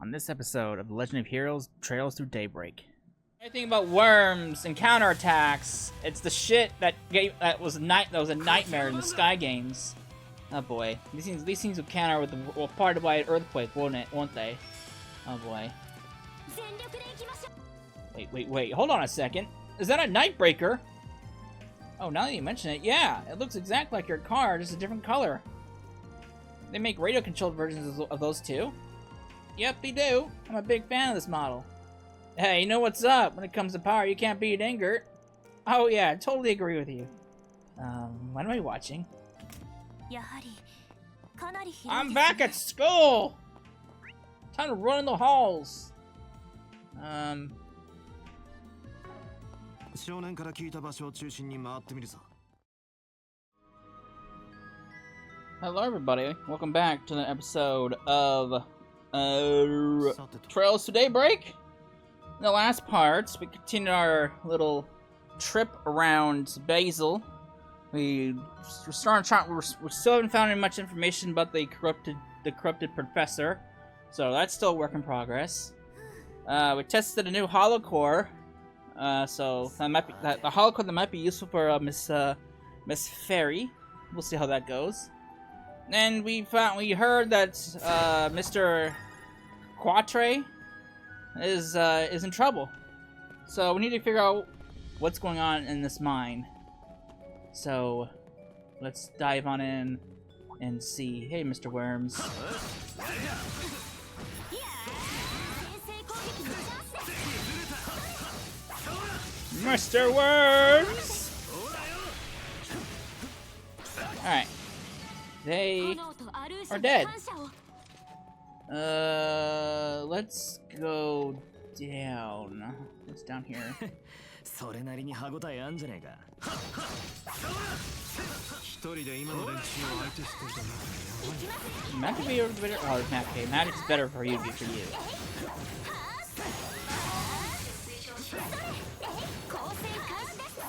on this episode of The Legend of Heroes Trails Through Daybreak. Anything about worms and counterattacks, it's the shit that was a nightmare in the Sky games. Oh boy, these things will counter with part of by an earthquake, won't they? Oh boy. Wait, hold on a second. Is that a Nightbreaker? Oh, now that you mention it, yeah, it looks exactly like your car, just a different color. They make radio-controlled versions of those too? Yep, they do. I'm a big fan of this model. Hey, you know what's up? When it comes to power, you can't beat Ingert. Oh yeah, I totally agree with you. What am I watching? I'm back at school! Time to run in the halls. Hello everybody, welcome back to the episode of Trails to Daybreak. In the last parts, we continued our little trip around Basil. We still haven't found any much information about the corrupted professor, so that's still a work in progress. We tested a new hollow core, so that might be the hollow core that might be useful for Miss Fairy. We'll see how that goes. And we heard that Mr. Quatre is in trouble, so we need to figure out what's going on in this mine. So let's dive on in and see. Hey, Mr. Worms. Mr. Worms! Alright. They are dead. Let's go down. What's down here? Map could be better. Oh, map okay. Map is better for you.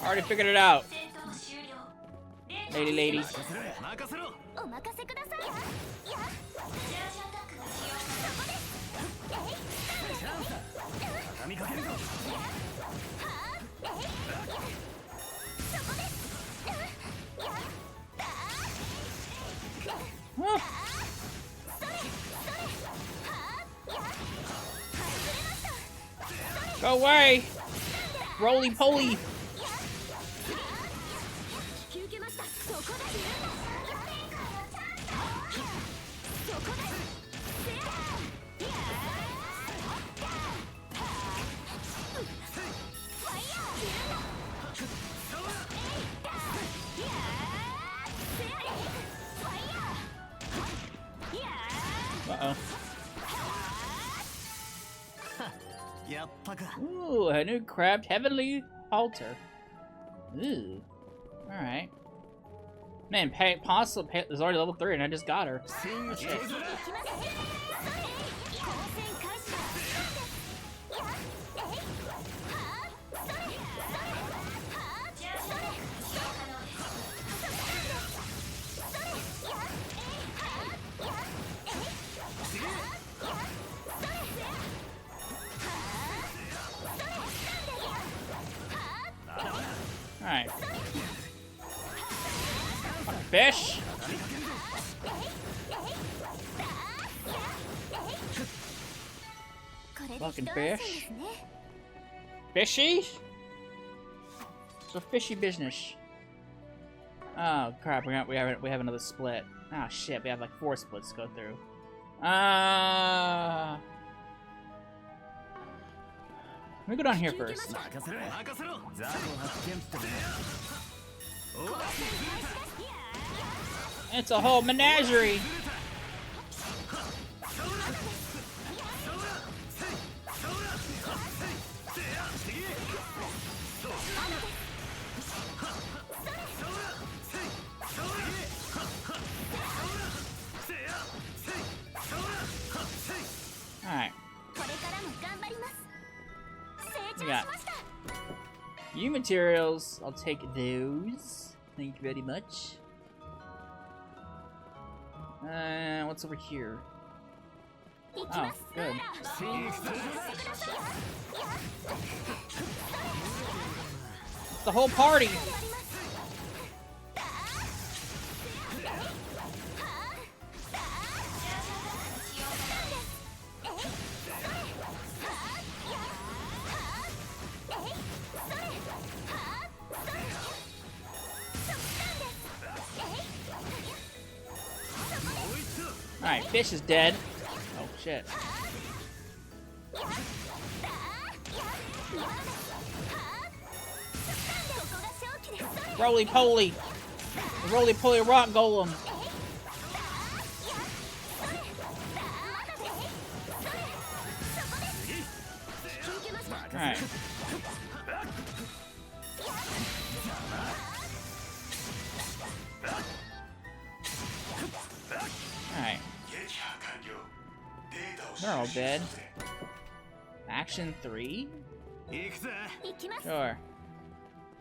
Already figured it out. Lady. Go away! Roly-poly! Uh-oh. Ooh, a new crabbed heavenly altar. Ooh. Alright. Man, Apostle is already level 3 and I just got her. Shit. Alright. Fish! Fucking fish. Fishy? It's a fishy business. Oh crap, we have another split. Oh shit, we have like 4 splits to go through. Let me go down here first. It's a whole menagerie! Alright. We got new materials. I'll take those. Thank you very much. What's over here? Oh, good. The whole party. Alright, fish is dead. Oh, shit. Roly-poly! The roly-poly rock golem! Alright. Alright. They're all dead. Action 3? Sure.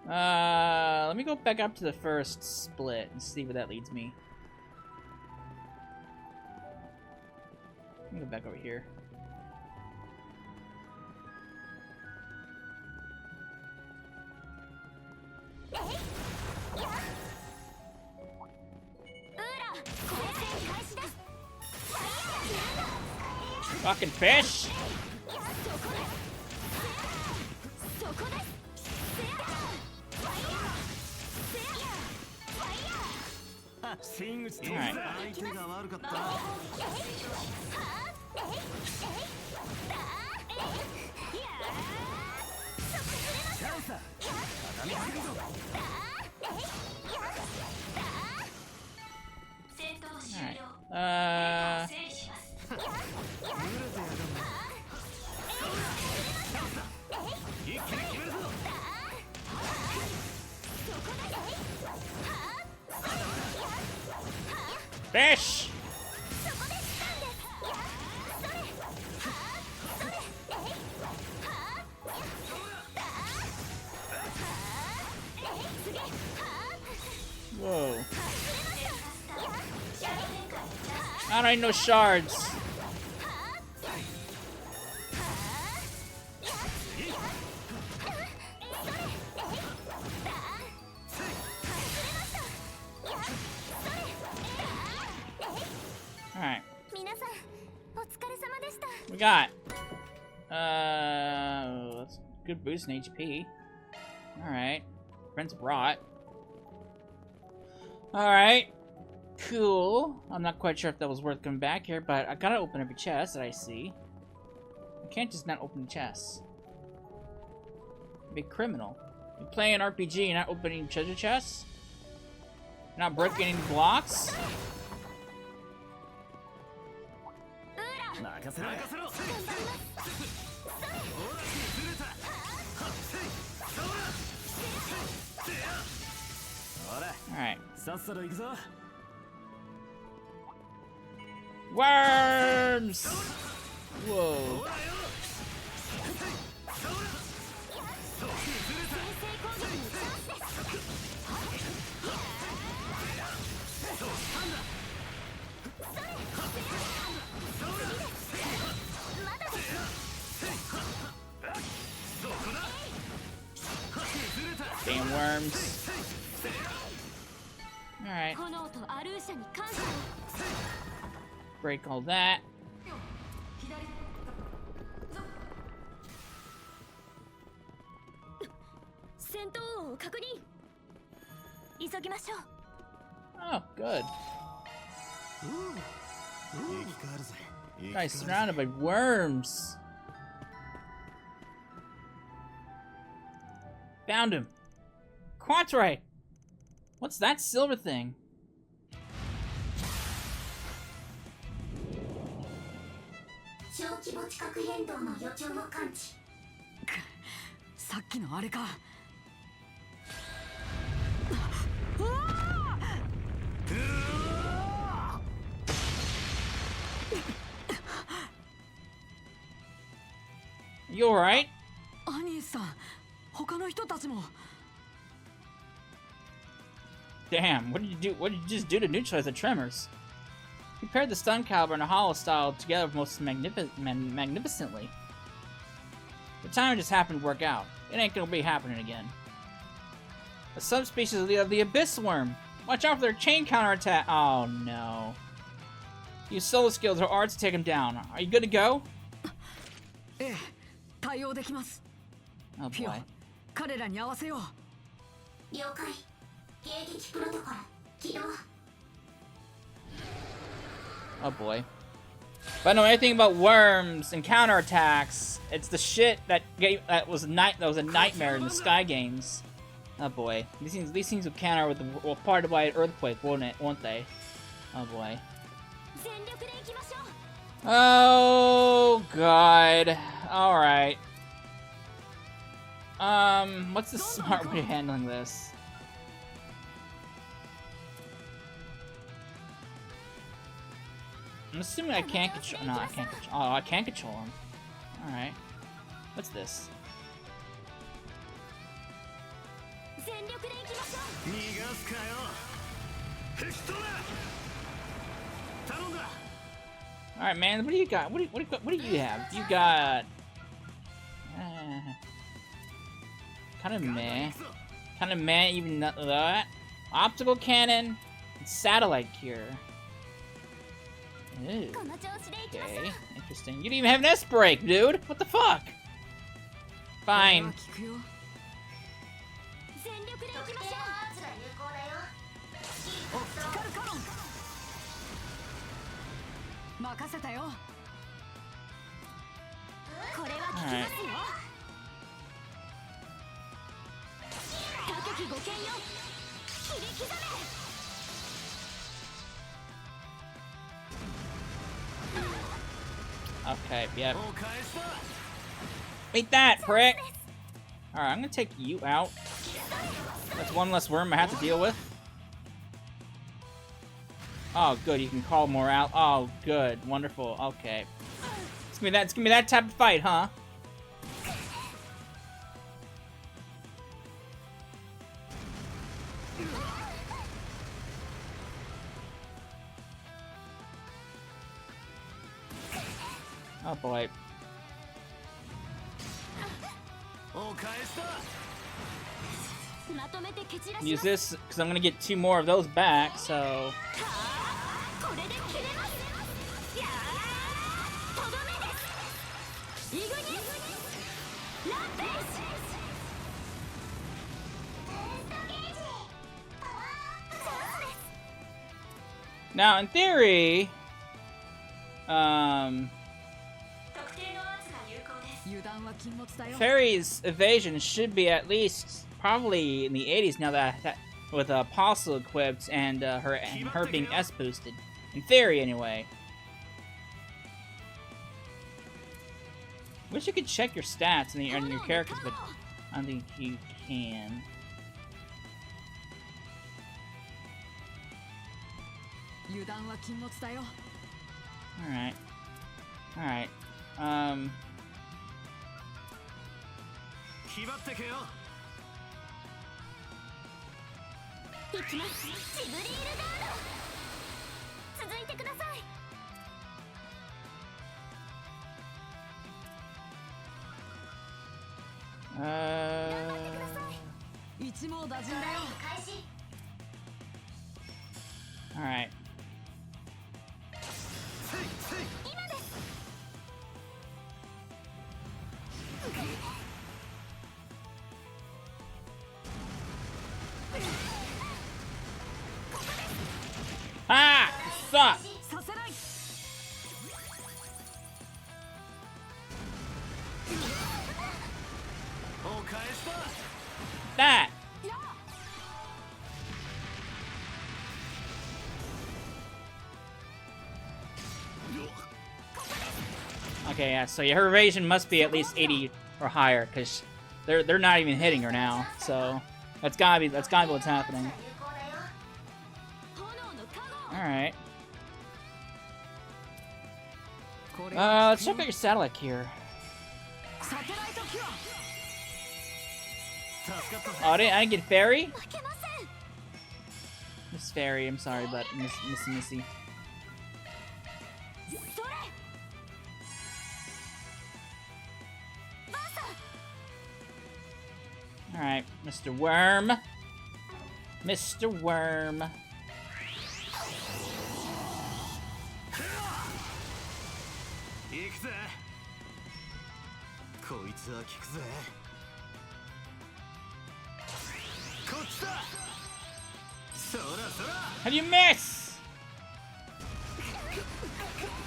Let me go back up to the first split and see where that leads me. Let me go back over here. Fucking fish! Alright. Alright. Fish! Whoa. I don't need no shards. Alright. We got that's a good boost in HP. Alright. Friends brought. Alright. Cool. I'm not quite sure if that was worth coming back here, but I gotta open every chest that I see. I can't just not open chests. Big criminal. You play an RPG and not opening treasure chests? Not breaking any blocks? Alright. Worms! Whoa. Damn worms. Alright. Break all that. Oh, good. Guys, surrounded by worms. Found him. Quatre! What's that silver thing? You alright? Damn, what did you do? What did you just do to neutralize the tremors? He paired the stun caliber and the hollow style together most magnificently. The timing just happened to work out. It ain't gonna be happening again. A subspecies of the abyss worm. Watch out for their chain counterattack. Oh no. Use solo skills or arts to take him down. Are you good to go? Oh boy. Oh boy. If I know anything about worms and counterattacks, it's the shit that was a nightmare in the Sky games. Oh boy. These things will counter with the part by an earthquake, won't they? Oh boy. Oh god. Alright. What's the smart way of handling this? I'm assuming I can't control. No, I can't control. Oh, I can't control him. Alright. What's this? Alright, man. What do you got? What do you have? You got. Kind of meh. Kind of meh. Even that. Optical cannon. And satellite cure. Ooh. Okay, interesting. You didn't even have an S-break, dude! What the fuck? Fine. Alright. Okay, yep. Beat that, prick! Alright, I'm gonna take you out. That's one less worm I have to deal with. Oh, good, you can call more out. Oh, good, wonderful, okay. It's gonna be that type of fight, huh? Oh boy. Use this because I'm gonna get 2 more of those back, so. Now, in theory, Fairy's evasion should be at least probably in the 80s now that with Apostle equipped and her being S boosted. In theory, anyway. Wish you could check your stats on your characters, but I don't think you can. Alright. Alright. Alright. Ah! Suck! That! Okay, yeah, so her evasion must be at least 80 or higher, because they're not even hitting her now, so that's gotta be what's happening. Alright. Let's check out your satellite here. Oh, I didn't get Fairy? Miss Fairy, I'm sorry, but Miss Missy. Alright, Mr. Worm. Mr. Worm. How do you miss?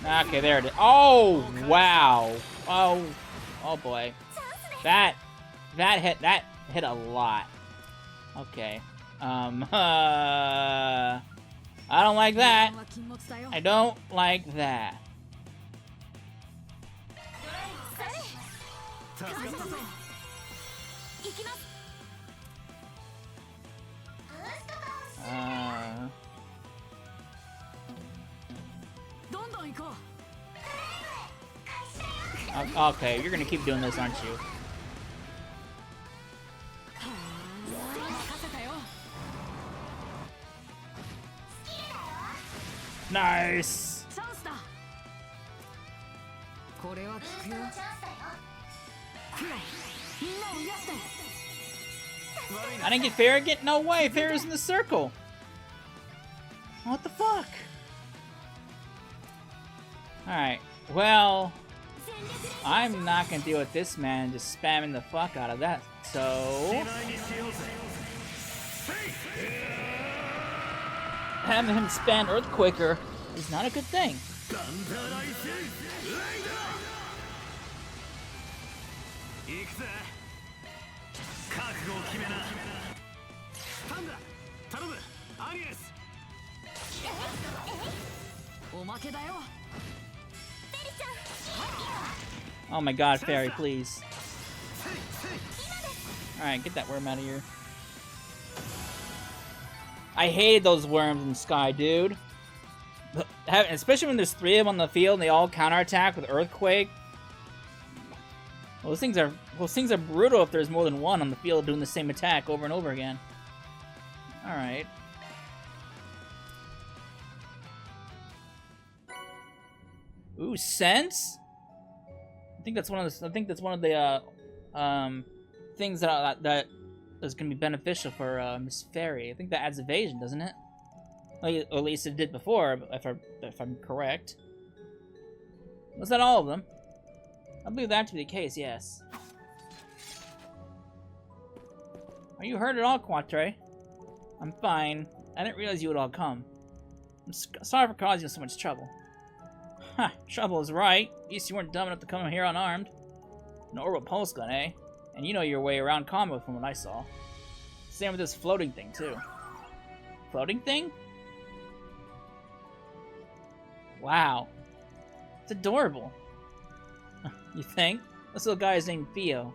Okay, there it is. Oh, wow. Oh boy. That hit a lot. Okay. I don't like that. I don't like that. Okay, you're gonna keep doing this, aren't you? Nice! I didn't get Farragut? No way! Farragut's in the circle! What the fuck? Alright, well... I'm not gonna deal with this man just spamming the fuck out of that, so... Having him spam Earthquaker is not a good thing. Oh my god, Fairy, please. Alright, get that worm out of here. I hated those worms in the sky, dude. Especially when there's 3 of them on the field and they all counterattack with Earthquake. Well, those things are brutal if there's more than one on the field doing the same attack over and over again. Alright. Ooh, sense? I think that's one of the things that is going to be beneficial for Miss Fairy. I think that adds evasion, doesn't it? Or at least it did before, if I'm correct. Was that all of them? I believe that to be the case, yes. Are you hurt at all, Quatre? I'm fine. I didn't realize you would all come. I'm sorry for causing you so much trouble. Ha! Trouble is right. At least you weren't dumb enough to come here unarmed. An orbital pulse gun, eh? And you know your way around combat from what I saw. Same with this floating thing, too. Floating thing? Wow. It's adorable. You think? This little guy is named Theo.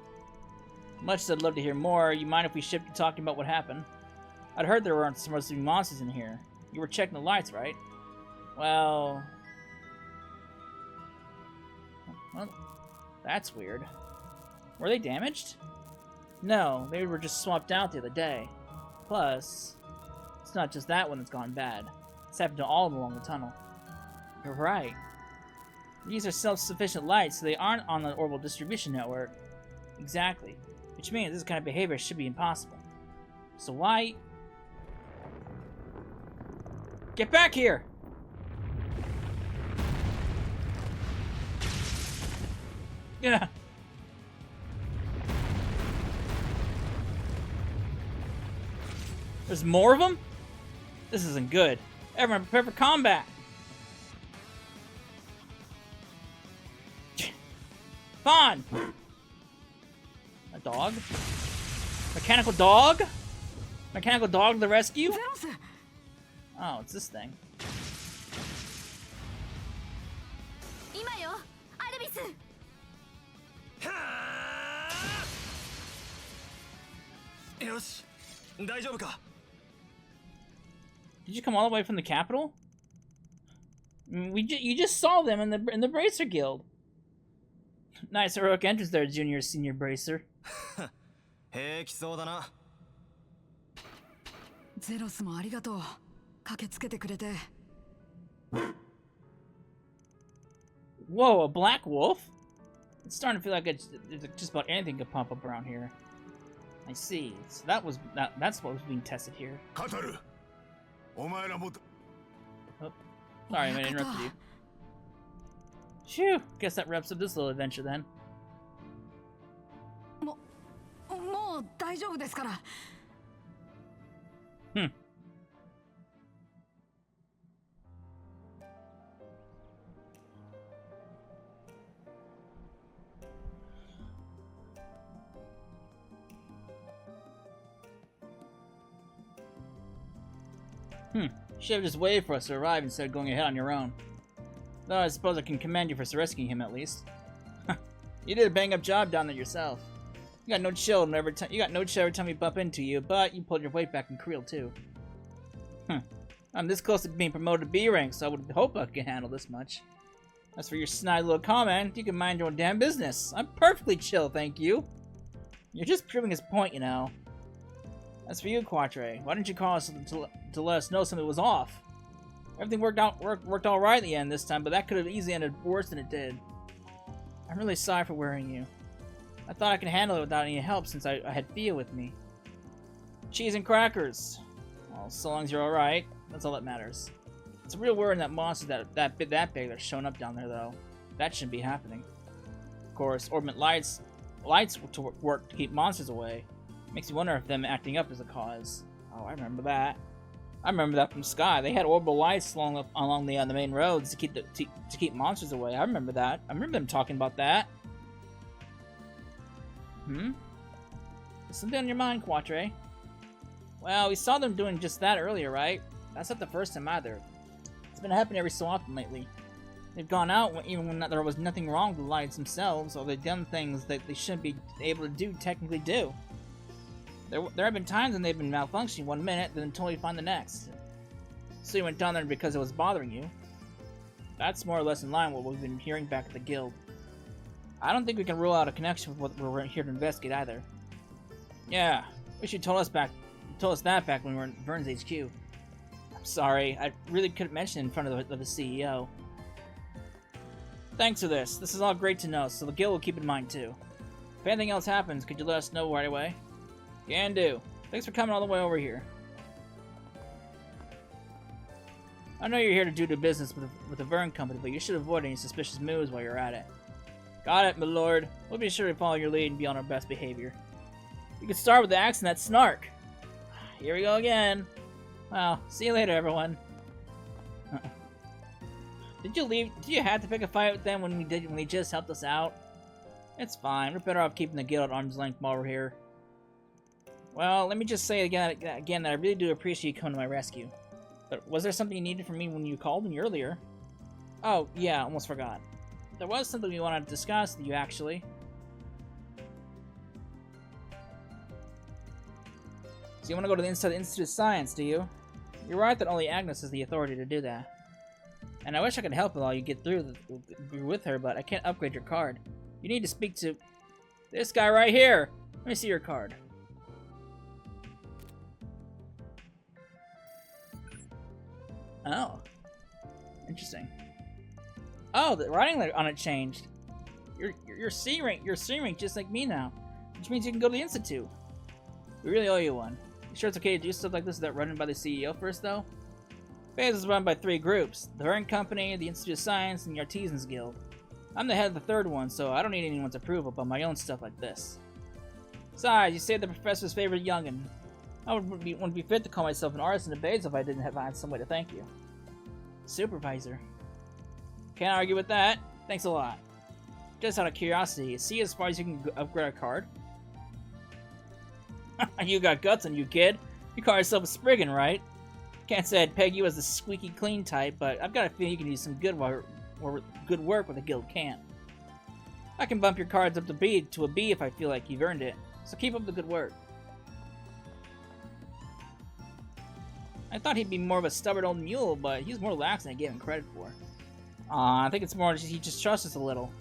Much as I'd love to hear more, you mind if we shift to talking about what happened? I'd heard there weren't supposed to be monsters in here. You were checking the lights, right? Well, that's weird. Were they damaged? No, they were just swapped out the other day. Plus, it's not just that one that's gone bad. It's happened to all of them along the tunnel. You're right. These are self-sufficient lights, so they aren't on the orbital distribution network. Exactly. Which means this kind of behavior should be impossible. So why... Get back here! Yeah. There's more of them? This isn't good. Everyone prepare for combat! Fawn! A dog? Mechanical dog? Mechanical dog to the rescue? Oh, it's this thing. Did you come all the way from the capital? You just saw them in the Bracer Guild. Nice heroic entrance there, Junior Senior Bracer. Whoa, a black wolf? It's starting to feel like just about anything could pop up around here. I see. So that's what was being tested here. Quatre, Oh, sorry, I interrupted you. Phew, guess that wraps up this little adventure then. もう大丈夫ですから。You should have just waited for us to arrive instead of going ahead on your own. Though I suppose I can commend you for rescuing him at least. You did a bang-up job down there yourself. You got no chill every time we bump into you, but you pulled your weight back in Creel too. I'm this close to being promoted to B rank, so I would hope I could handle this much. As for your snide little comment, you can mind your own damn business. I'm perfectly chill, thank you. You're just proving his point, you know. As for you, Quatre, why didn't you call us to let us know something was off? Everything worked all right in the end this time, but that could have easily ended worse than it did. I'm really sorry for worrying you. I thought I could handle it without any help since I had Thea with me. Cheese and crackers. Well, so long as you're alright, that's all that matters. It's a real worry that monsters that big that are showing up down there, though. That shouldn't be happening. Of course, orbit lights to work to keep monsters away. Makes you wonder if them acting up is the cause. Oh, I remember that. I remember that from Sky. They had orbital lights along the main roads to keep monsters away. I remember that. I remember them talking about that. There's something on your mind, Quatre. Well, we saw them doing just that earlier, right? That's not the first time either. It's been happening every so often lately. They've gone out even when there was nothing wrong with the lights themselves, or they've done things that they shouldn't be able to technically do. There have been times when they've been malfunctioning one minute, then totally fine the next. So you went down there because it was bothering you. That's more or less in line with what we've been hearing back at the guild. I don't think we can rule out a connection with what we're here to investigate either. Yeah, wish you told us that back when we were in Vern's HQ. I'm sorry, I really couldn't mention it in front of the CEO. Thanks for this. This is all great to know, so the guild will keep in mind too. If anything else happens, could you let us know right away? Can do. Thanks for coming all the way over here. I know you're here to do business with the Vern Company, but you should avoid any suspicious moves while you're at it. Got it, my lord. We'll be sure to follow your lead and be on our best behavior. You can start with the axe and that snark. Here we go again. Well, see you later, everyone. Did you leave? Did you have to pick a fight with them when they just helped us out? It's fine. We're better off keeping the guild at arm's length while we're here. Well, let me just say again that I really do appreciate you coming to my rescue. But was there something you needed from me when you called me earlier? Oh, yeah, almost forgot. There was something we wanted to discuss with you, actually. So you want to go to the Institute of Science, do you? You're right that only Agnes has the authority to do that. And I wish I could help with all you get through with her, but I can't upgrade your card. You need to speak to this guy right here. Let me see your card. Oh. Interesting. Oh, the writing on it changed. You're C rank. You're C rank just like me now, which means you can go to the Institute. We really owe you one. You sure it's okay to do stuff like this without running by the CEO first, though? Phase is run by 3 groups: the Vern Company, the Institute of Science, and the Artisans Guild. I'm the head of the 3rd one, so I don't need anyone's approval about my own stuff like this. Besides, you saved the professor's favorite youngin'. I wouldn't be fit to call myself an artist in the base if I didn't have some way to thank you. Supervisor. Can't argue with that. Thanks a lot. Just out of curiosity, see as far as you can upgrade our card? You got guts on you, kid. You call yourself a Spriggan, right? Can't say I'd peg you as the squeaky clean type, but I've got a feeling you can do some good work where the guild can't. I can bump your cards up to a B if I feel like you've earned it, so keep up the good work. I thought he'd be more of a stubborn old mule, but he's more lax than I gave him credit for. I think it's more he just trusts us a little.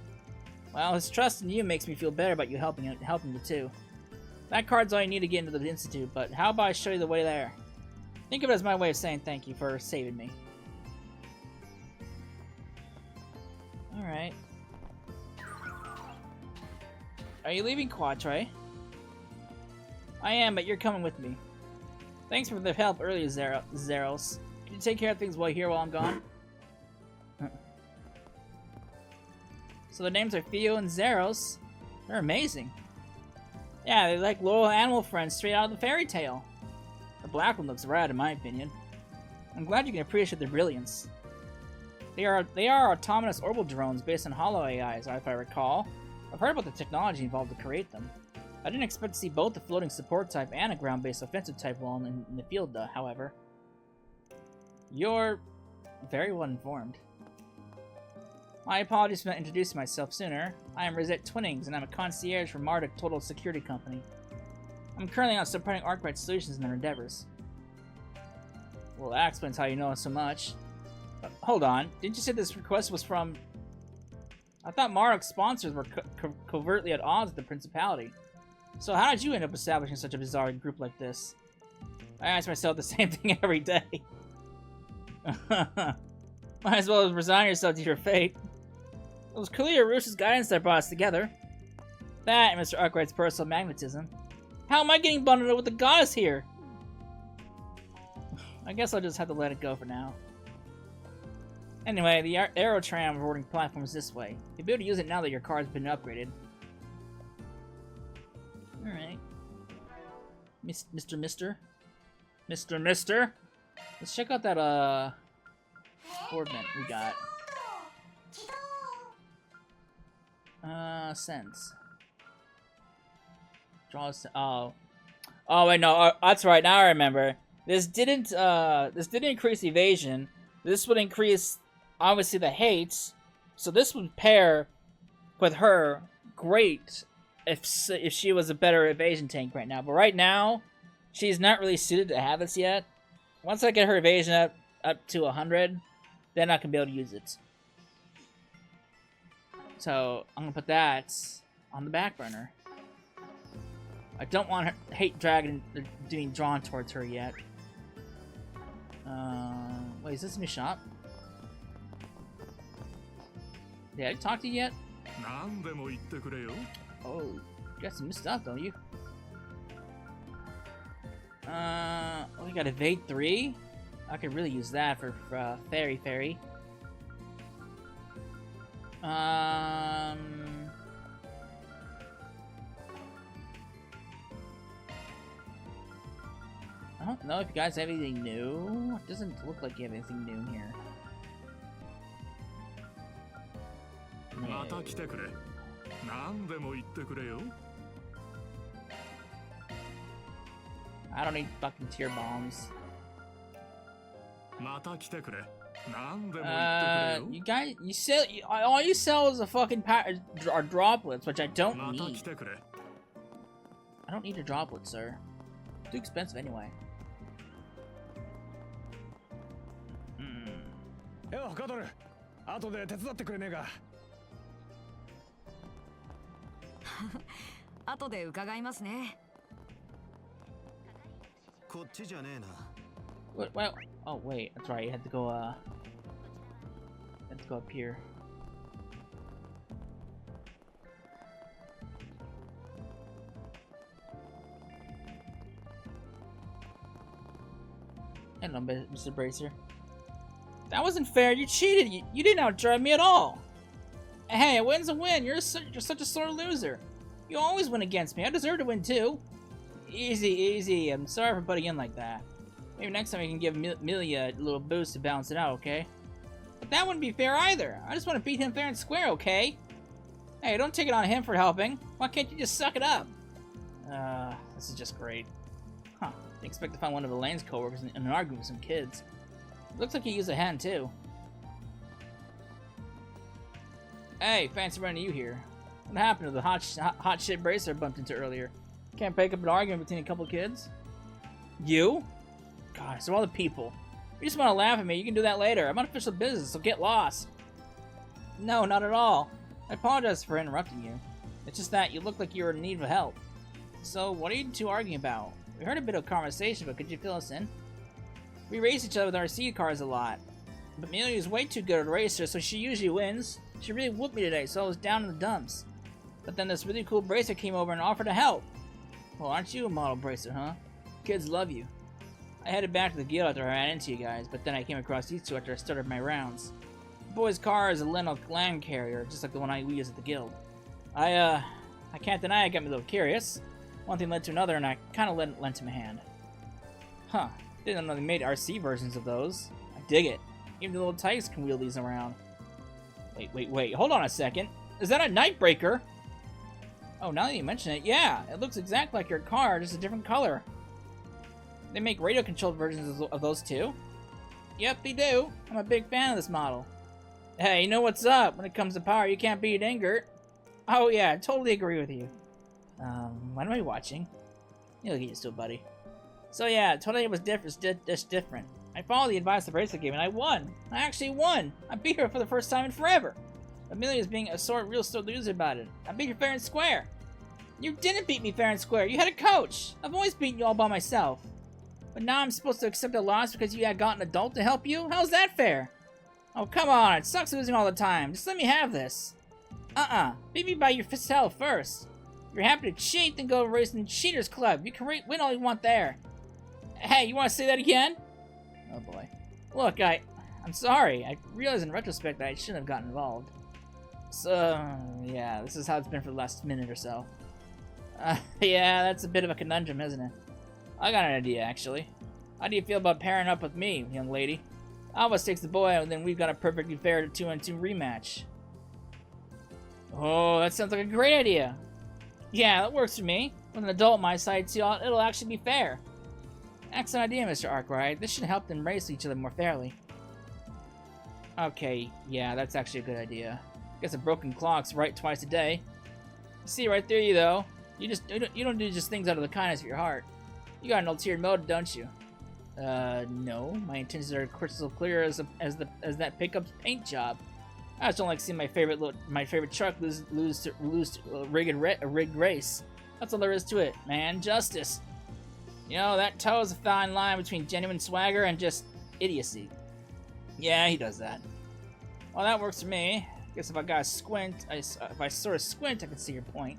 Well, his trust in you makes me feel better about you helping you too. That card's all you need to get into the Institute, but how about I show you the way there? Think of it as my way of saying thank you for saving me. Alright. Are you leaving Quatre? I am, but you're coming with me. Thanks for the help earlier, Zeros. Can you take care of things while I'm gone? So the names are Theo and Zeros. They're amazing. Yeah, they're like loyal animal friends straight out of the fairy tale. The black one looks rad in my opinion. I'm glad you can appreciate their brilliance. They are autonomous orbital drones based on hollow AIs, if I recall. I've heard about the technology involved to create them. I didn't expect to see both a floating support type and a ground-based offensive type while in the field, though, however. You're very well informed. My apologies for not introducing myself sooner. I am Rosette Twinnings, and I'm a concierge for Marduk Total Security Company. I'm currently out supporting Arkwright Solutions in their endeavors. Well, that explains how you know so much. Hold on, didn't you say this request was from... I thought Marduk's sponsors were covertly at odds with the Principality. So how did you end up establishing such a bizarre group like this? I ask myself the same thing every day. Might as well resign yourself to your fate. It was clearly Arusha's guidance that brought us together. That and Mr. Arkwright's personal magnetism. How am I getting bundled up with the goddess here? I guess I'll just have to let it go for now. Anyway, the Aerotram boarding platform is this way. You'll be able to use it now that your car's been upgraded. Alright. Mister? Let's check out that, coordinate we got. Sense. Draw oh. Oh, wait, no, that's right, now I remember. This didn't increase evasion. This would increase, obviously, the hates. So this would pair with her great if she was a better evasion tank right now. But right now, she's not really suited to have this yet. Once I get her evasion up to 100, then I can be able to use it. So I'm gonna put that on the back burner. I don't want her hate dragon being drawn towards her yet. Wait, is this a new shop? Did I talk to you yet? Oh, you got some new stuff, don't you? Oh, we got evade 3? I could really use that for fairy. I don't know if you guys have anything new. It doesn't look like you have anything new here. No. I don't need fucking tear bombs. You guys, all you sell is a fucking are droplets, which I don't need. I don't need a droplet, sir. Too expensive anyway. Quatre, 後で手伝ってくれねえか。後で伺いますね。こっちじゃねえな。Well, oh wait, that's right. You had to go. Let's go up here. Hello, Mr. Bracer. That wasn't fair. You cheated. You didn't outdrive me at all. Hey, a win's a win. You're such a sore loser. You always win against me. I deserve to win too. Easy. I'm sorry for butting in like that. Maybe next time you can give Milia a little boost to balance it out, okay? But that wouldn't be fair either. I just want to beat him fair and square, okay? Hey, don't take it on him for helping. Why can't you just suck it up? This is just great. Huh. Didn't expect to find one of Elaine's coworkers in an argument with some kids. Looks like he used a hand, too. Hey, fancy running you here. What happened to the hot shit bracer I bumped into earlier? Can't break up an argument between a couple kids? You? God, so all the people. You just want to laugh at me, you can do that later. I'm on official business, so get lost. No, not at all. I apologize for interrupting you. It's just that you look like you were in need of help. So, what are you two arguing about? We heard a bit of conversation, but could you fill us in? We race each other with our seed cars a lot. But Amelia is way too good at a racer, so she usually wins. She really whooped me today, so I was down in the dumps. But then this really cool bracer came over and offered to help. Well, aren't you a model bracer, huh? Kids love you. I headed back to the guild after I ran into you guys, but then I came across these two after I started my rounds. The boy's car is a Leno land carrier, just like the one we use at the guild. I can't deny it got me a little curious. One thing led to another, and I kind of lent him a hand. Huh. Didn't know they made RC versions of those. I dig it. Even the little tykes can wheel these around. Wait. Hold on a second. Is that a Nightbreaker? Oh, now that you mention it, yeah. It looks exactly like your car, just a different color. They make radio-controlled versions of those too? Yep, they do. I'm a big fan of this model. Hey, you know what's up? When it comes to power, you can't beat Ingert. Oh yeah, I totally agree with you. What am I watching? You'll get used to it, buddy. So yeah, totally it was different. I followed the advice of Racer game and I won. I actually won. I beat her for the first time in forever. Amelia's being a real sore loser about it. I beat her fair and square. You didn't beat me fair and square. You had a coach. I've always beaten you all by myself. But now I'm supposed to accept a loss because you had got an adult to help you? How's that fair? Oh, come on. It sucks losing all the time. Just let me have this. Beat me by yourself first. If you're happy to cheat, then go race in the Cheaters Club. You can win all you want there. Hey, you want to say that again? Oh boy. Look, I'm sorry. I realize in retrospect that I shouldn't have gotten involved. So, yeah, this is how it's been for the last minute or so. Yeah, that's a bit of a conundrum, isn't it? I got an idea, actually. How do you feel about pairing up with me, young lady? Albus takes the boy, and then we've got a perfectly fair 2-on-2 rematch. Oh, that sounds like a great idea. Yeah, that works for me. With an adult on my side, too, it'll actually be fair. Excellent idea, Mr. Arkwright. This should help them race each other more fairly. Okay, yeah, that's actually a good idea. Guess a broken clock's right twice a day. You see right through you, though. You don't do just things out of the kindness of your heart. You got an ulterior motive, don't you? No. My intentions are crystal clear as that pickup's paint job. I just don't like seeing my favorite truck lose to a rigged race. That's all there is to it, man. Justice. You know, that toes a fine line between genuine swagger and just idiocy. Yeah, he does that. Well, that works for me. Guess if I sort of squint, I can see your point.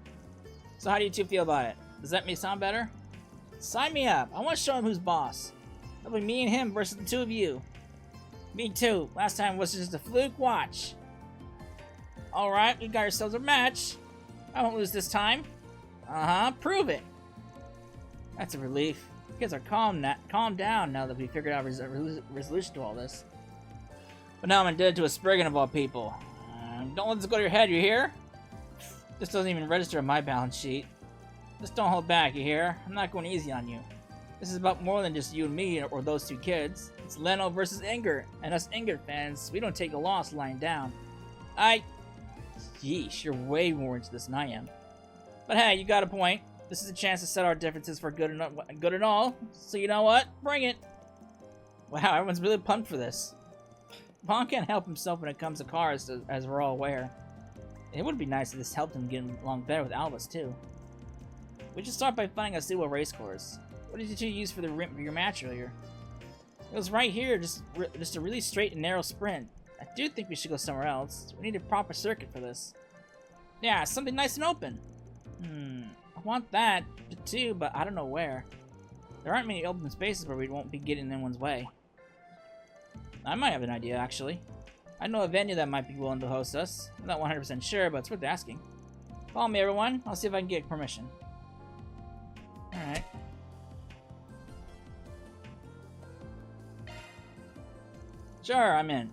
So how do you two feel about it? Does that make me sound better? Sign me up. I want to show him who's boss. It'll be me and him versus the two of you. Me too. Last time was just a fluke. Watch. Alright, we got ourselves a match. I won't lose this time. Prove it. That's a relief. You guys are calm down now that we figured out a resolution to all this. But now I'm indebted to a Spriggan of all people. Don't let this go to your head, you hear? This doesn't even register on my balance sheet. Just don't hold back, you hear? I'm not going easy on you. This is about more than just you and me or those two kids. It's Leno versus Ingert, and us Ingert fans, we don't take a loss lying down. Yeesh, you're way more into this than I am. But hey, you got a point. This is a chance to set our differences for good and all. So you know what? Bring it. Wow, everyone's really pumped for this. Vaughn can't help himself when it comes to cars, as we're all aware. It would be nice if this helped him get along better with Albus, too. We should start by finding a suitable race course. What did you two use for your match earlier? It was right here, just a really straight and narrow sprint. I do think we should go somewhere else. We need a proper circuit for this. Yeah, something nice and open. I want that, too, but I don't know where. There aren't many open spaces where we won't be getting in anyone's way. I might have an idea, actually. I know a venue that might be willing to host us. I'm not 100% sure, but it's worth asking. Follow me, everyone. I'll see if I can get permission. Alright. Sure, I'm in.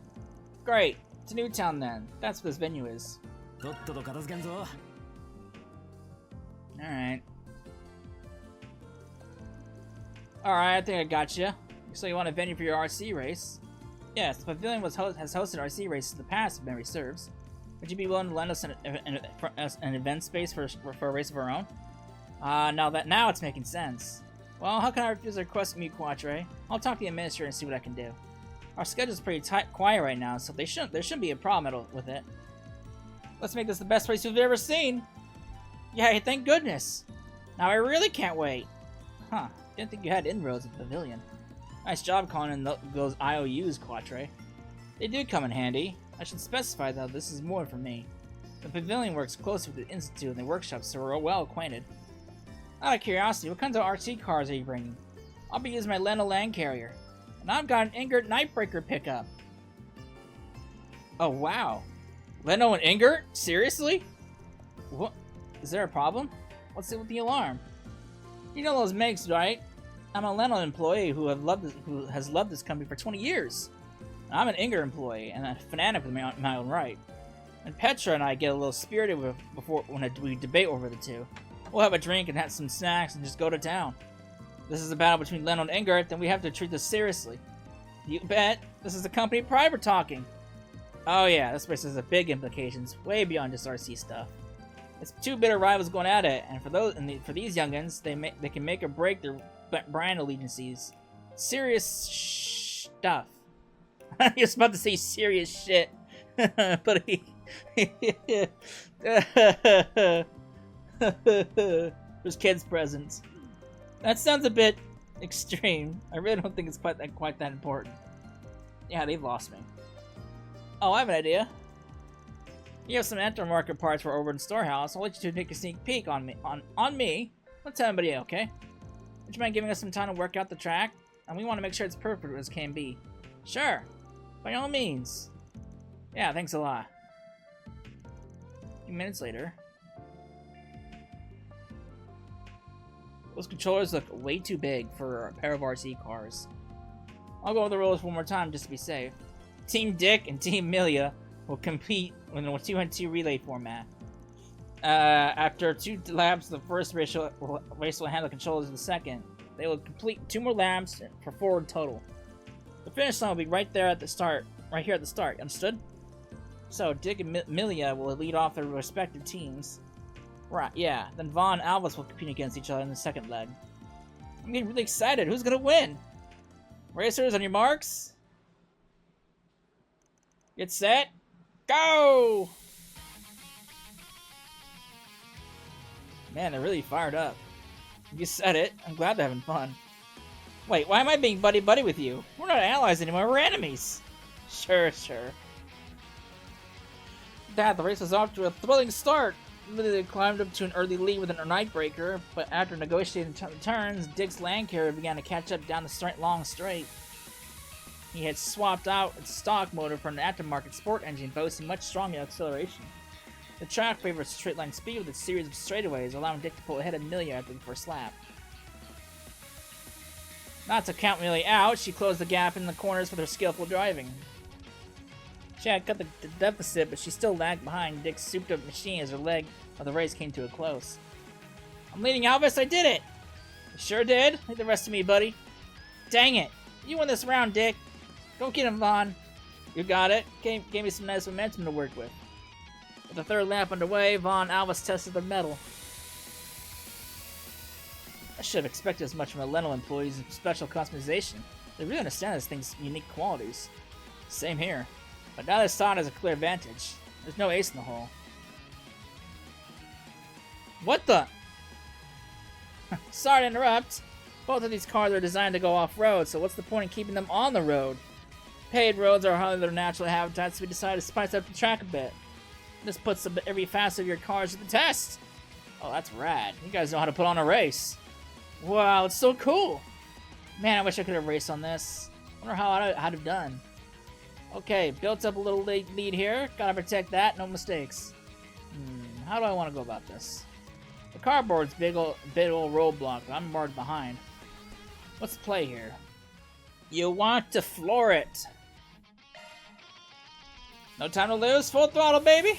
Great. It's a new town then. That's what this venue is. Alright. Alright, I think I got you. So you want a venue for your RC race? Yes, the pavilion has hosted RC races in the past, if memory serves. Would you be willing to lend us an event space for a race of our own? Now it's making sense. Well, how can I refuse a request from you, Quatre? I'll talk to the administrator and see what I can do. Our schedule's pretty quiet right now, so there shouldn't be a problem with it. Let's make this the best race we've ever seen! Yay, thank goodness! Now I really can't wait! Huh, didn't think you had inroads at the pavilion. Nice job calling in those IOUs, Quatre. They do come in handy. I should specify, though, this is more for me. The pavilion works closely with the Institute and the workshop, so we're well acquainted. Out of curiosity, what kinds of RC cars are you bringing? I'll be using my Leno land carrier. And I've got an Ingert Nightbreaker pickup. Oh, wow. Leno and Ingert? Seriously? What? Is there a problem? What's it with the alarm? You know those Megs, right? I'm a Leno employee who has loved this company for 20 years. And I'm an Ingert employee and a fanatic in my own right. And Petra and I get a little spirited when we debate over the two. We'll have a drink and have some snacks and just go to town. This is a battle between Leno and Ingert, then we have to treat this seriously. You bet. This is the company pride we're talking. Oh yeah, this place has big implications, way beyond just RC stuff. It's two bitter rivals going at it, and for these youngins, they can make or break their brand allegiances. Serious stuff. I was about to say serious shit, but there's kids present. That sounds a bit extreme. I really don't think it's quite that important. Yeah, they've lost me. Oh, I have an idea. You have some aftermarket parts for over in the storehouse. I'll let you two take a sneak peek on me. Don't tell anybody, okay? Would you mind giving us some time to work out the track? And we want to make sure it's perfect as can be. Sure. By all means. Yeah, thanks a lot. A few minutes later. Those controllers look way too big for a pair of RC cars. I'll go over the rules one more time just to be safe. Team Dick and Team Milia will compete in a 2-on-2 relay format. After 2 laps, the first race will handle the controllers of the second. They will complete 2 more laps for 4 in total. The finish line will be right here at the start. Understood? So Dick and Milia will lead off their respective teams. Right, yeah. Then Vaughn and Alvis will compete against each other in the second leg. I'm getting really excited. Who's gonna win? Racers, on your marks. Get set. Go! Man, they're really fired up. You said it. I'm glad they're having fun. Wait, why am I being buddy-buddy with you? We're not allies anymore, we're enemies. Sure. Dad, the race was off to a thrilling start. They climbed up to an early lead with an Nightbreaker, but after negotiating turns, Dick's land carrier began to catch up down the long straight. He had swapped out its stock motor for an aftermarket sport engine boasting much stronger acceleration. The track favors straight-line speed with a series of straightaways, allowing Dick to pull ahead of Milia after the first lap. Not to count Milia out, she closed the gap in the corners with her skillful driving. She had cut the deficit, but she still lagged behind Dick's souped-up machine as her leg of the race came to a close. I'm leading Alvis, I did it! You sure did. Leave the rest of me, buddy. Dang it! You won this round, Dick. Go get him, Vaughn. You got it. Gave me some nice momentum to work with. With the third lap underway, Vaughn and Alvis tested their mettle. I should have expected as much from Leno employees and special customization. They really understand this thing's unique qualities. Same here. But now this side has a clear advantage. There's no ace in the hole. What the? Sorry to interrupt. Both of these cars are designed to go off-road, so what's the point in keeping them on the road? Paved roads are hardly their natural habitat, so we decided to spice up the track a bit. This puts every facet of your cars to the test. Oh, that's rad. You guys know how to put on a race. Wow, it's so cool. Man, I wish I could have raced on this. Wonder how I'd have done. Okay, built up a little lead here. Gotta protect that, no mistakes. How do I want to go about this? The cardboard's big old roadblock, but I'm marred behind. What's the play here? You want to floor it. No time to lose. Full throttle, baby.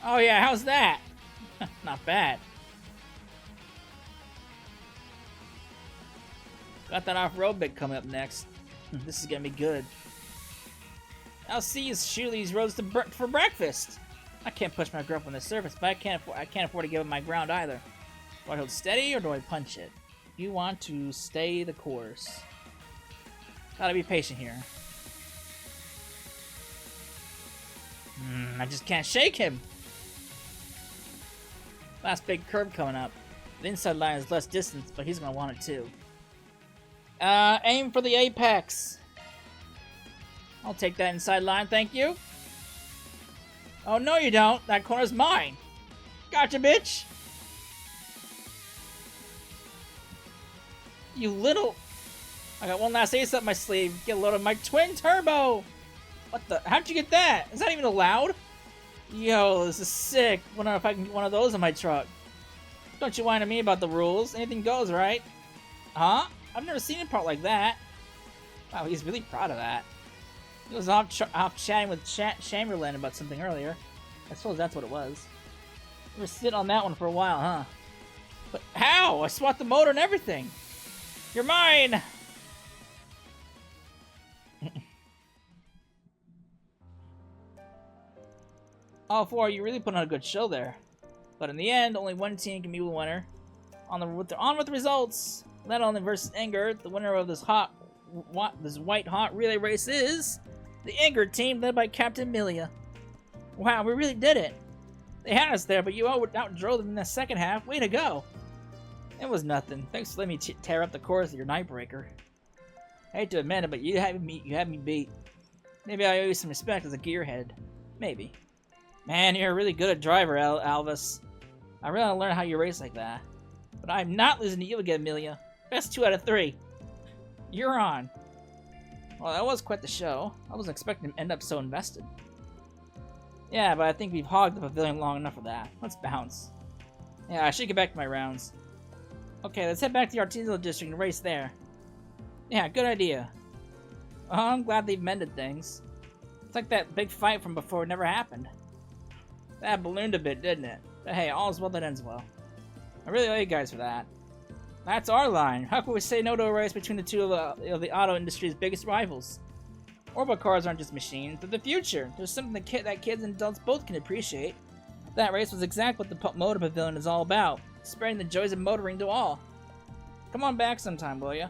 Oh yeah, how's that? Not bad. Got that off-road bit coming up next. This is gonna be good. I'll see you shoot these roads for breakfast. I can't push my grip on the surface, but I can't afford to give up my ground either. Do I hold steady or do I punch it? You want to stay the course. Gotta be patient here. I just can't shake him. Last big curve coming up. The inside line is less distance, but he's gonna want it too. Aim for the apex. I'll take that inside line, thank you. Oh, no you don't. That corner's mine. Gotcha, bitch. You little... I got one last ace up my sleeve. Get a load of my twin turbo. What the... How'd you get that? Is that even allowed? Yo, this is sick. Wonder if I can get one of those in my truck. Don't you whine at me about the rules. Anything goes, right? Huh? I've never seen a part like that. Wow, he's really proud of that. He was off chatting with Chamberlain about something earlier. I suppose that's what it was. We were sitting on that one for a while, huh? But how? I swapped the motor and everything. You're mine! All four, you really put on a good show there. But in the end, only one team can be the winner. On with the results. Not only versus Anger, the winner of this white hot relay race is the Anger team, led by Captain Milia. Wow, we really did it. They had us there, but you outdrove them in the second half. Way to go. It was nothing. Thanks for letting me tear up the course of your Nightbreaker. I hate to admit it, but you had me beat. Maybe I owe you some respect as a gearhead. Maybe. Man, you're a really good driver, Alvis. I really want to learn how you race like that. But I'm not losing to you again, Milia. Best 2 out of 3. You're on. Well, that was quite the show. I wasn't expecting to end up so invested. Yeah, but I think we've hogged the pavilion long enough of that. Let's bounce. Yeah, I should get back to my rounds. Okay, let's head back to the Artisanal District and race there. Yeah, good idea. Oh, I'm glad they've mended things. It's like that big fight from before never happened. That ballooned a bit, didn't it? But hey, all's well that ends well. I really owe you guys for that. That's our line. How can we say no to a race between the two of the auto industry's biggest rivals? Orbital cars aren't just machines, they're the future. There's something that kids and adults both can appreciate. That race was exactly what the Motor Pavilion is all about. Spreading the joys of motoring to all. Come on back sometime, will ya?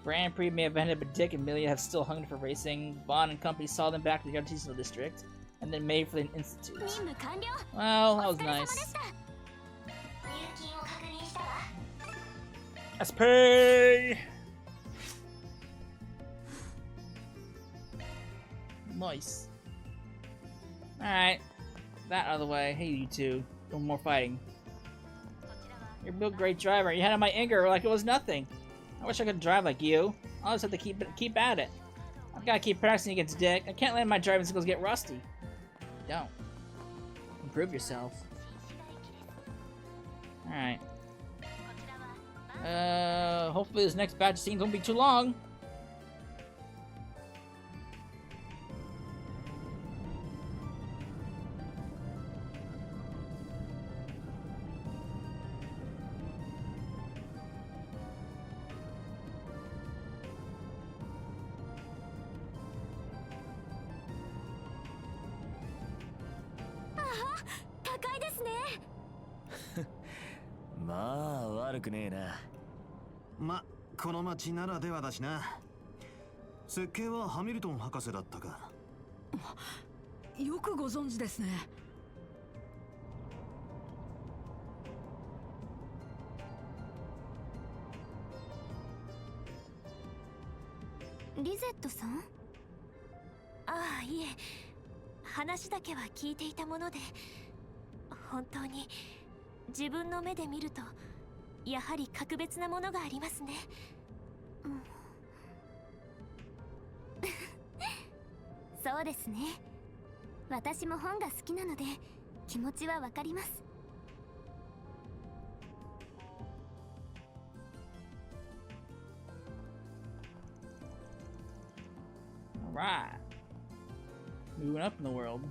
Grand Prix may have ended, but Dick and Milia have still hungered for racing. Bond and company saw them back to the Artisanal District, and then made for the Institute. Well, that was nice. SP! Nice. Alright. That out of the way. Hey, you two. No more fighting. You're a real great driver. You had on my anger like it was nothing. I wish I could drive like you. I'll just have to keep at it. I've got to keep practicing against Dick. I can't let my driving skills get rusty. Don't. Improve yourself. Alright. Hopefully this next batch of scenes won't be too long.ま、この町ならではだしな。設計はハミルトン博士だったか。よくご存知ですね。リゼットさん？ああ、いえ。話だけは聞いていたもので、本当に自分の目で見るとやはり格別なものがありますね。そうですね。私も本が好きなので気持ちはわかります。Alright. Moving up in the world.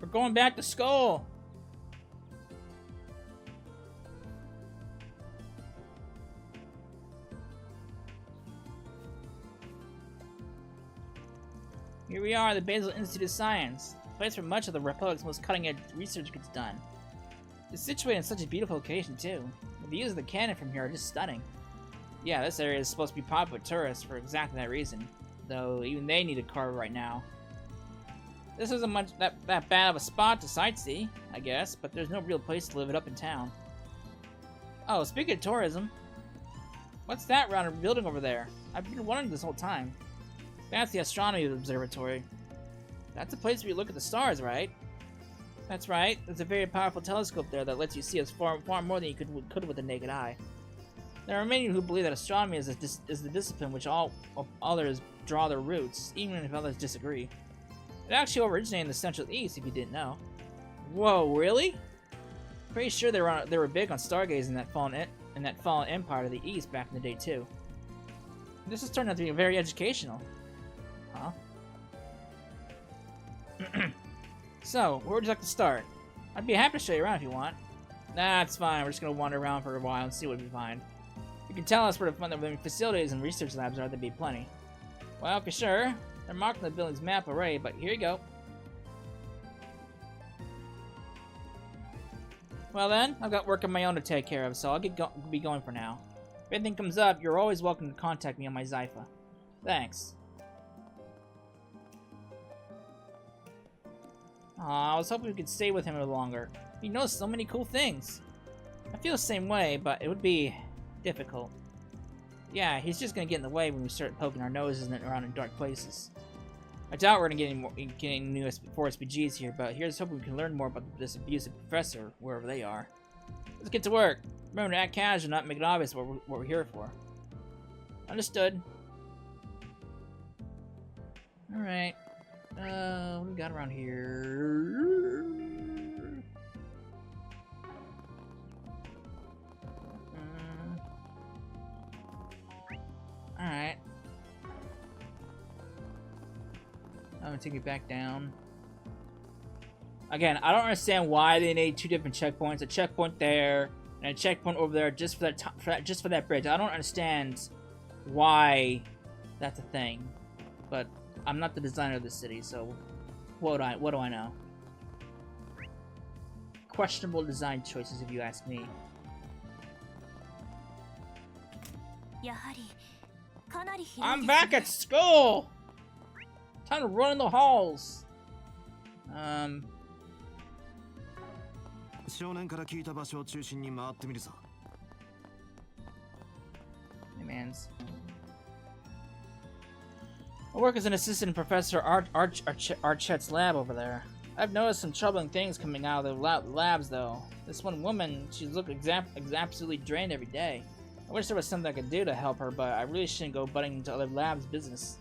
We're going back to Skull! Here we are, the Basel Institute of Science, the place where much of the Republic's most cutting-edge research gets done. It's situated in such a beautiful location, too. The views of the canyon from here are just stunning. Yeah, this area is supposed to be popular with tourists for exactly that reason, though even they need a car right now. This isn't much that bad of a spot to sightsee, I guess, but there's no real place to live it up in town. Oh, speaking of tourism, What's that round building over there? I've been wondering this whole time. That's the astronomy observatory. That's a place where you look at the stars, right? That's right. There's a very powerful telescope there that lets you see us far more than you could with the naked eye. There are many who believe that astronomy is the discipline which all others draw their roots, even if others disagree. It actually originated in the Central East, if you didn't know. Whoa, really? Pretty sure they were big on stargazing in that fallen empire of the East back in the day too. This has turned out to be very educational. Huh? So, where would you like to start? I'd be happy to show you around if you want. Nah, it's fine. We're just gonna wander around for a while and see what we find. If you can tell us where to find the facilities and research labs are, there'd be plenty. Well, for sure. They're marked on the building's map already, but here you go. Well then, I've got work of my own to take care of, so I'll be going for now. If anything comes up, you're always welcome to contact me on my Zypha. Thanks. Aw, I was hoping we could stay with him a little longer. He knows so many cool things. I feel the same way, but it would be difficult. Yeah, he's just gonna get in the way when we start poking our noses around in dark places. I doubt we're gonna get any new 4 SPGs here, but here's hoping we can learn more about this abusive professor, wherever they are. Let's get to work. Remember to act casual and not make it obvious what we're here for. Understood. Alright. What do we got around here? Alright. I'm gonna take it back down. Again, I don't understand why they need 2 different checkpoints. A checkpoint there and a checkpoint over there just for that bridge. I don't understand why that's a thing. But I'm not the designer of the city, so what do I know? Questionable design choices, if you ask me. I'm back at school! Time to run in the halls! Hey, mans. I work as an assistant in Professor Archet's lab over there. I've noticed some troubling things coming out of the labs, though. This one woman, she looks absolutely drained every day. I wish there was something I could do to help her, but I really shouldn't go butting into other labs' business.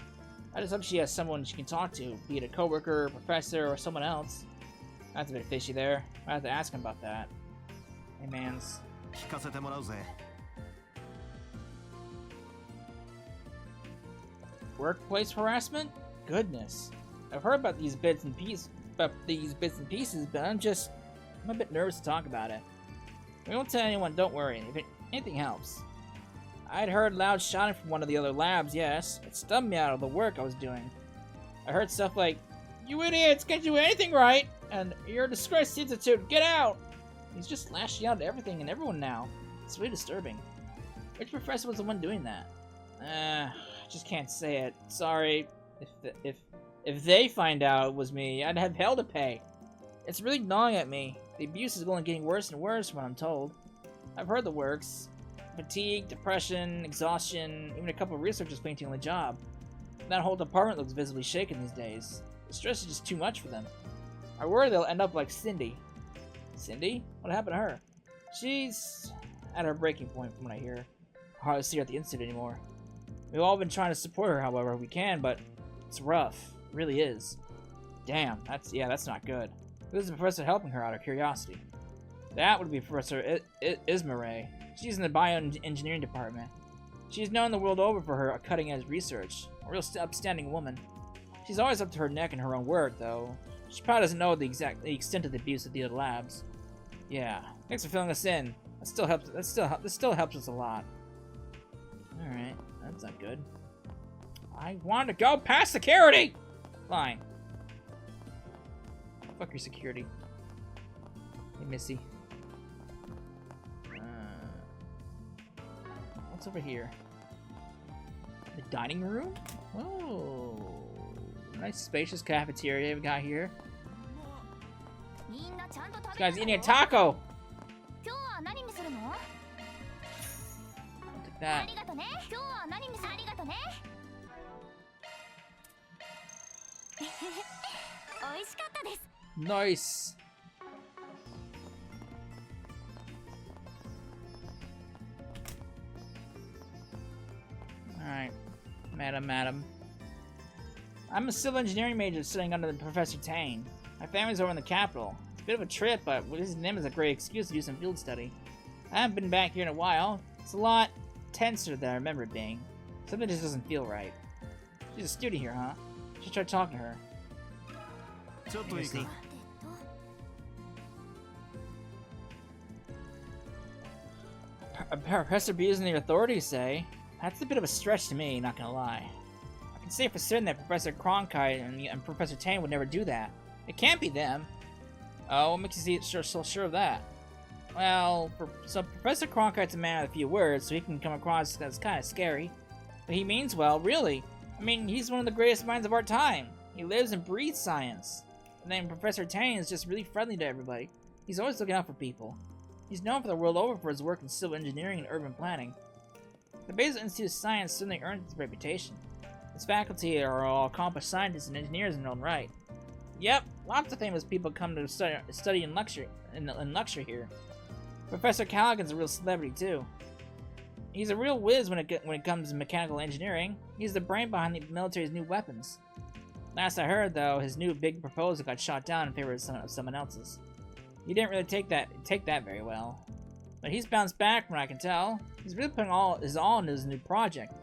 I just hope she has someone she can talk to, be it a coworker, a professor, or someone else. That's a bit fishy there. I have to ask him about that. Hey, mans. Workplace harassment? Goodness. I've heard about these bits and pieces, but I'm a bit nervous to talk about it. We won't tell anyone, don't worry. If anything helps. I'd heard loud shouting from one of the other labs, yes. It stunned me out of the work I was doing. I heard stuff like, "You idiots, can't do anything right!" and "You're a disgrace institute, get out!" He's just lashing out at everything and everyone now. It's really disturbing. Which professor was the one doing that? I just can't say it. Sorry. If they find out it was me, I'd have hell to pay. It's really gnawing at me. The abuse is only getting worse and worse from what I'm told. I've heard the works. Fatigue, depression, exhaustion, even a couple of researchers fainting on the job. That whole department looks visibly shaken these days. The stress is just too much for them. I worry they'll end up like Cindy. Cindy? What happened to her? She's at her breaking point from what I hear. I hardly see her at the institute anymore. We've all been trying to support her however we can, but it's rough. It really is. Damn, that's not good. Who's the professor helping her out of curiosity? That would be Professor Ismaray. She's in the bioengineering department. She's known the world over for her cutting-edge research. A real upstanding woman. She's always up to her neck in her own work, though. She probably doesn't know the extent of the abuse at the other labs. Yeah, thanks for filling us in. This still helps us a lot. All right, that's not good. I want to go past security. Fine. Fuck your security. Hey, Missy. What's over here? The dining room? Oh, nice spacious cafeteria we got here. This guy's eating a taco. I'll take that. Nice. Alright. Madam. I'm a civil engineering major studying under Professor Tane. My family's over in the capital. It's a bit of a trip, but visiting them is a great excuse to do some field study. I haven't been back here in a while. It's a lot tenser than I remember it being. Something just doesn't feel right. She's a student here, huh? Should try talking to her. Professor B isn't the authorities say. That's a bit of a stretch to me, not gonna lie. I can say for certain that Professor Cronkite and Professor Tane would never do that. It can't be them. Oh, what makes you so sure of that? Well, so Professor Cronkite's a man of a few words, so he can come across as kind of scary. But he means well, really. I mean, he's one of the greatest minds of our time. He lives and breathes science. And then Professor Tane is just really friendly to everybody. He's always looking out for people. He's known for the world over for his work in civil engineering and urban planning. The Basel Institute of Science certainly earned its reputation. Its faculty are all accomplished scientists and engineers in their own right. Yep, lots of famous people come to study and lecture here. Professor Callaghan's a real celebrity too. He's a real whiz when it comes to mechanical engineering. He's the brain behind the military's new weapons. Last I heard, though, his new big proposal got shot down in favor of someone else's. He didn't really take that very well. But he's bounced back from what I can tell. He's really putting his all into his new project.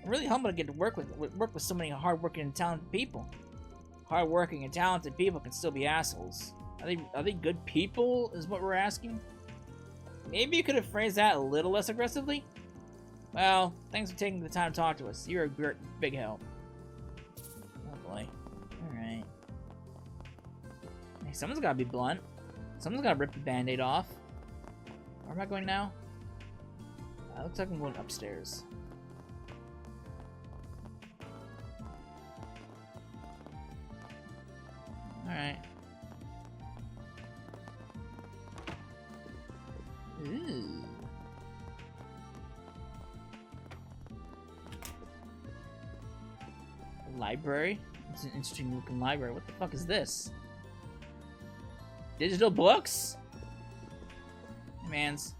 I'm really humbled to get to work with so many hardworking and talented people. Hardworking and talented people can still be assholes. Are they good people, is what we're asking? Maybe you could have phrased that a little less aggressively? Well, thanks for taking the time to talk to us. You're a great big help. Oh boy. Alright. Hey, someone's gotta be blunt. Someone's gotta rip the band-aid off. Where am I going now? Looks like I'm going upstairs. Alright. Ooh. Library? It's an interesting looking library. What the fuck is this? Digital books? Mans.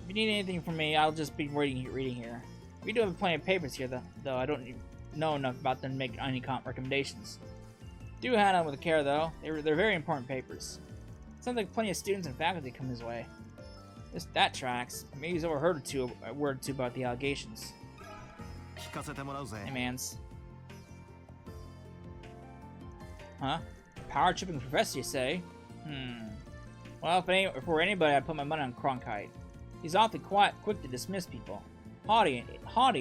If you need anything from me, I'll just be reading here. We do have plenty of papers here, though I don't know enough about them to make any recommendations. Do handle them with care, though. They're very important papers. Sounds like plenty of students and faculty come his way. That tracks. Maybe he's overheard a word or two about the allegations. Hey, mans. Huh? Power-tripping professor, you say? Well, if we're anybody, I'd put my money on Cronkite. He's awfully quick to dismiss people. Haughty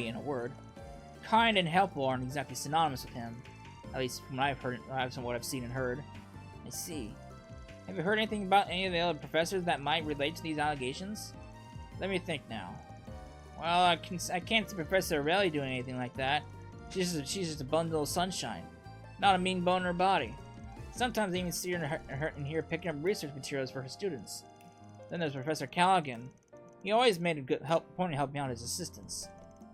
in a word. Kind and helpful aren't exactly synonymous with him. At least from what I've heard, from what I've seen and heard. I see. Have you heard anything about any of the other professors that might relate to these allegations? Let me think now. Well, I can't see Professor Aurelie doing anything like that. She's just a bundle of sunshine. Not a mean bone in her body. Sometimes I even see her in here picking up research materials for her students. Then there's Professor Callaghan. He always made a good point to help me out his assistants.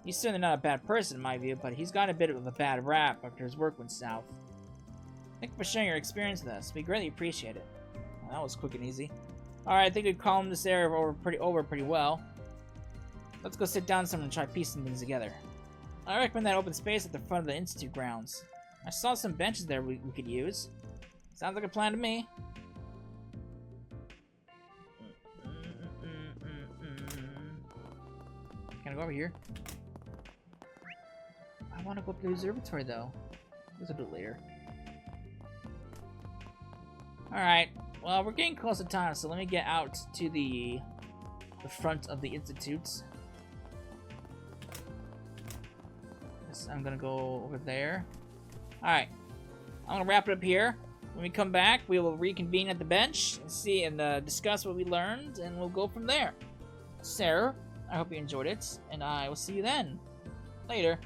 He's certainly not a bad person in my view, but he's got a bit of a bad rap after his work went south. Thank you for sharing your experience with us. We greatly appreciate it. Well, that was quick and easy. Alright, I think we've calmed this area over pretty well. Let's go sit down somewhere and try piecing things together. I recommend that open space at the front of the Institute grounds. I saw some benches there we could use. Sounds like a plan to me. Can I go over here? I want to go up to the observatory though. Let's do it later. Alright, well we're getting close to time, so let me get out to the front of the Institute. I'm gonna go over there. Alright, I'm gonna wrap it up here. When we come back, we will reconvene at the bench and see and discuss what we learned, and we'll go from there. So, I hope you enjoyed it, and I will see you then. Later.